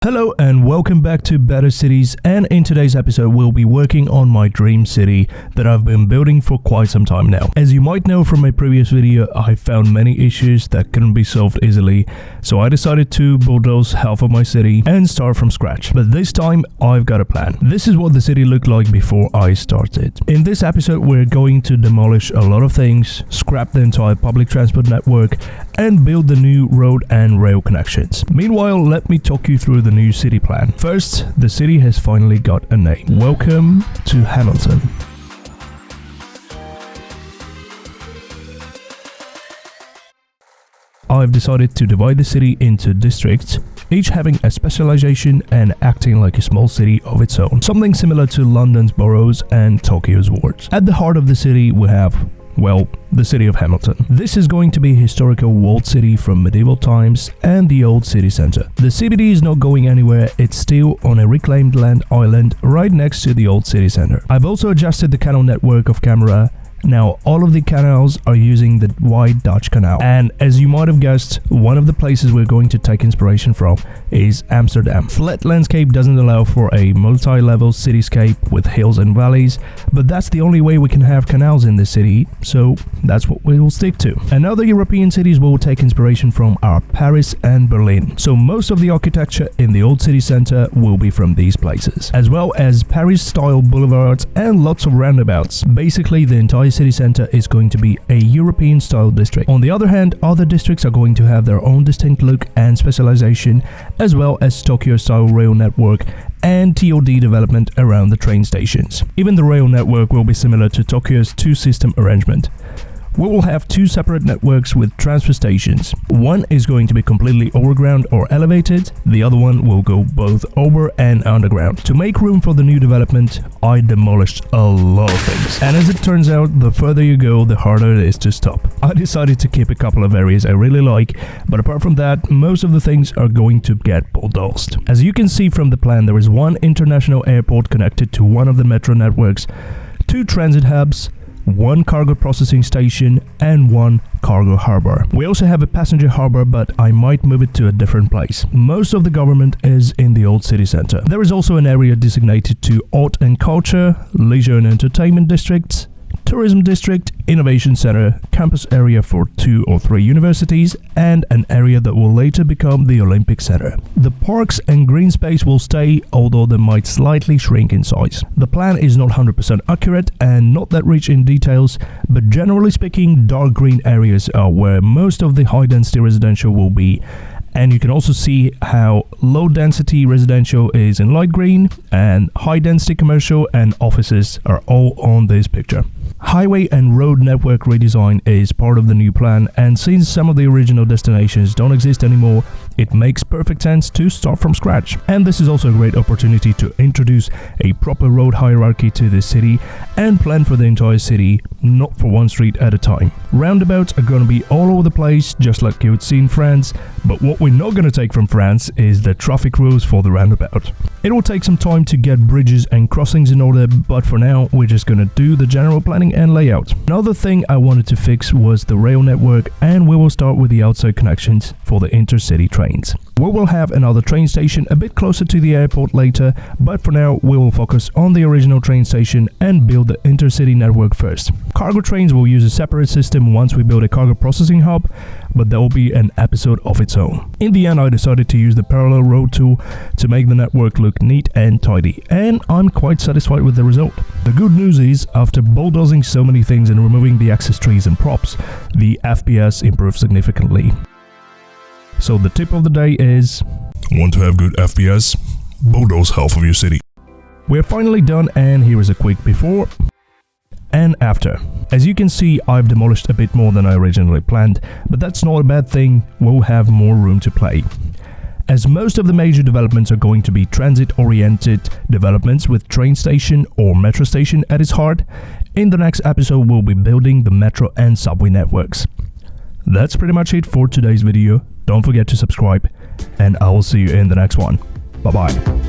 Hello and welcome back to Better Cities, and in today's episode we'll be working on my dream city that I've been building for quite some time now. As you might know from my previous video, I found many issues that couldn't be solved easily, so I decided to bulldoze half of my city and start from scratch. But this time I've got a plan. This is what the city looked like before I started. In this episode we're going to demolish a lot of things, scrap the entire public transport network and build the new road and rail connections. Meanwhile, let me talk you through the new city plan. First, the city has finally got a name. Welcome to Hamilton. I've decided to divide the city into districts, each having a specialization and acting like a small city of its own. Something similar to London's boroughs and Tokyo's wards. At the heart of the city we have, well, the city of Hamilton. This is going to be a historical walled city from medieval times and the old city center. The CBD is not going anywhere, it's still on a reclaimed land island right next to the old city center. I've also adjusted the canal network of camera. Now all of the canals are using the wide Dutch canal, and as you might have guessed, one of the places we're going to take inspiration from is Amsterdam. Flat landscape doesn't allow for a multi-level cityscape with hills and valleys, but that's the only way we can have canals in this city, so that's what we will stick to. And other European cities will take inspiration from are Paris and Berlin, so most of the architecture in the old city center will be from these places, as well as Paris-style boulevards and lots of roundabouts. Basically the entire city center is going to be a European style district. On the other hand, other districts are going to have their own distinct look and specialization, as well as Tokyo style rail network and TOD development around the train stations. Even the rail network will be similar to Tokyo's two-system arrangement. We will have two separate networks with transfer stations. One is going to be completely overground or elevated, the other one will go both over and underground. To make room for the new development, I demolished a lot of things. And as it turns out, the further you go, the harder it is to stop. I decided to keep a couple of areas I really like, but apart from that, most of the things are going to get bulldozed. As you can see from the plan, there is one international airport connected to one of the metro networks, two transit hubs, one cargo processing station and one cargo harbor. We also have a passenger harbor, but I might move it to a different place. Most of the government is in the old city center. There is also an area designated to art and culture, leisure and entertainment districts, tourism district, innovation center, campus area for 2 or 3 universities, and an area that will later become the Olympic Center. The parks and green space will stay, although they might slightly shrink in size. The plan is not 100% accurate and not that rich in details, but generally speaking, dark green areas are where most of the high density residential will be. And you can also see how low density residential is in light green and high density commercial and offices are all on this picture. Highway and road network redesign is part of the new plan, and since some of the original destinations don't exist anymore, it makes perfect sense to start from scratch. And this is also a great opportunity to introduce a proper road hierarchy to the city and plan for the entire city, not for one street at a time. Roundabouts are going to be all over the place, just like you would see in France, but what we're not going to take from France is the traffic rules for the roundabout. It will take some time to get bridges and crossings in order, but for now we're just going to do the general planning and layout. Another thing I wanted to fix was the rail network, and we will start with the outside connections for the intercity trains. We will have another train station a bit closer to the airport later, but for now we will focus on the original train station and build the intercity network first. Cargo trains will use a separate system once we build a cargo processing hub, but that will be an episode of its own. In the end, I decided to use the parallel road tool to make the network look neat and tidy, and I'm quite satisfied with the result. The good news is, after bulldozing so many things and removing the access trees and props, the FPS improved significantly. So the tip of the day is, want to have good FPS? Bulldoze half of your city. We're finally done, and here is a quick before and after. As you can see, I've demolished a bit more than I originally planned, but that's not a bad thing, we'll have more room to play. As most of the major developments are going to be transit-oriented developments with train station or metro station at its heart, in the next episode we'll be building the metro and subway networks. That's pretty much it for today's video. Don't forget to subscribe, and I will see you in the next one. Bye bye.